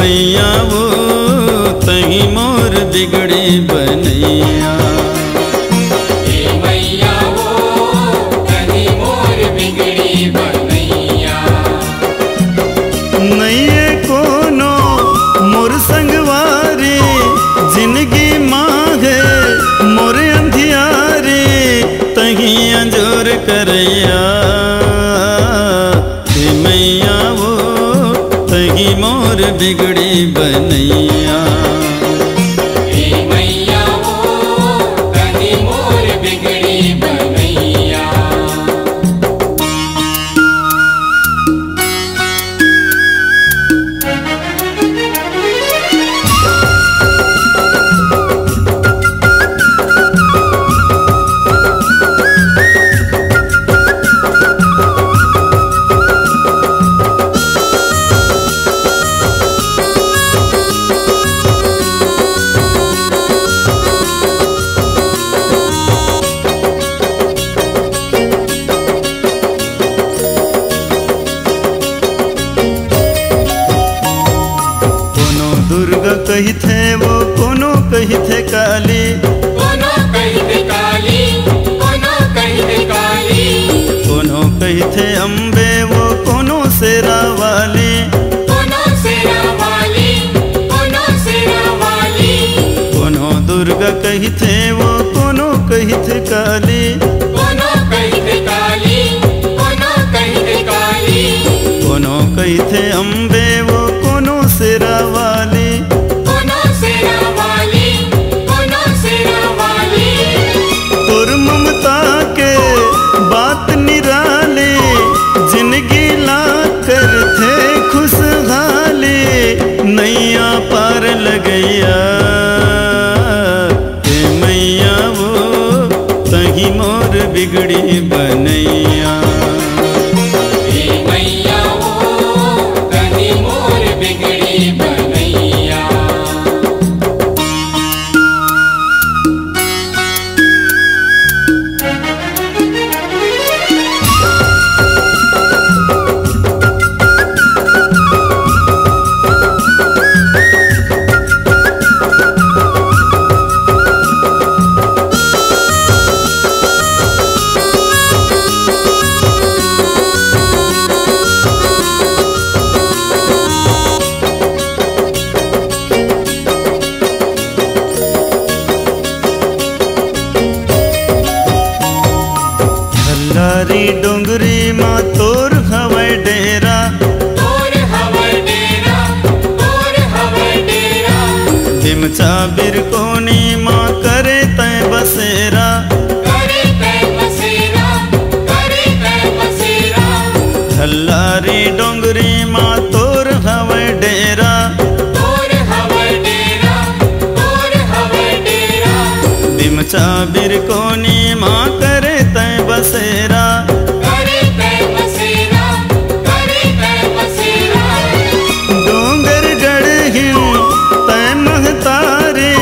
मैया वो तही मोर बिगड़ी बनैया। हे मैया वो तही मोर बिगड़ी बनैया। नैये कोनो मोर संगवारी जिंदगी मांगे मोर अंधियारी तही अंजोर करैया। हे मैया वो तही मोर बिगड़ी बनैया। हे मैया वो तही मोर बिगड़ी बनैया। दुर्गा कही थे वो कोनो कही थे काली। कोनो कही थे काली, कोनो कही थे काली। कोनो कही थे अम्बे वो कोनो शेरा वाली। कोनो शेरा वाली, कोनो शेरा वाली। कोनो दुर्गा कही थे वो कोनो कही थे काली। कोनो कही थे काली, कोनो कही थे काली। कोनो कही थे अम्बे वो कोनो शेरा वाली। कोनो शेरा वाली, कोनो शेरा वाली। तोर ममता के बात निराली जिंदगी ला कर थे खुशहाली नैया पार लगैया। हे मैया वो तही मोर बिगड़ी बनैया। हे मैया वो तही मोर बिगड़ी बनैया। हल्लारी डोंगरी माँ तोर हवै डेरा। तोर हवै डेरा, तोर हवै डेरा। हिमचा बिरकोनी माँ करे तय बसेरा। करे तै बसेरा, करे तै बसेरा। हल्लारी डोंगरी माँ तोर हवै डेरा। तोर हवै डेरा, तोर हवै डेरा। बिमचा बिरकोनी माँ करे तय बसेरा। करे तै बसेरा, करे तै बसेरा। डोंगर गढ़हिन तय महतारी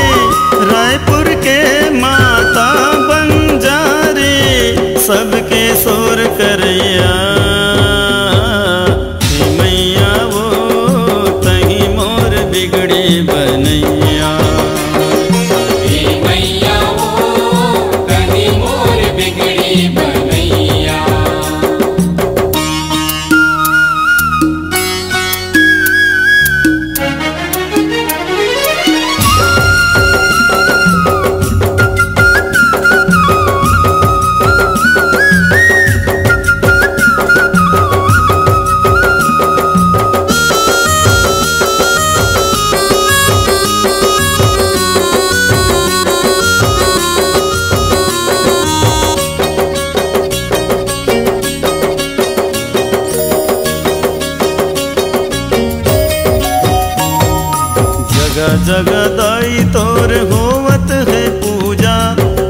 रायपुर के माता बंजारी सबके शोर करैया। हे मैया वो तही मोर बिगड़ी बनैया। हे मैया वो तही मोर बिगड़ी बनैया। जगह जगह दाई तोर होवत है पूजा।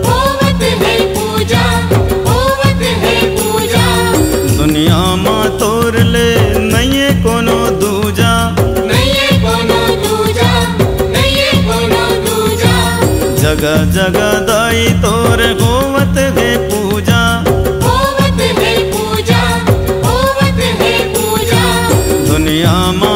होवत है पूजा, होवत है पूजा। दुनिया माँ तोर ले नहीं कोनो दूजा। नहीं कोनो दूजा, नहीं कोनो दूजा। जगह जगह दाई तोर होवत है पूजा। होवत है पूजा, होवत है पूजा। दुनिया माँ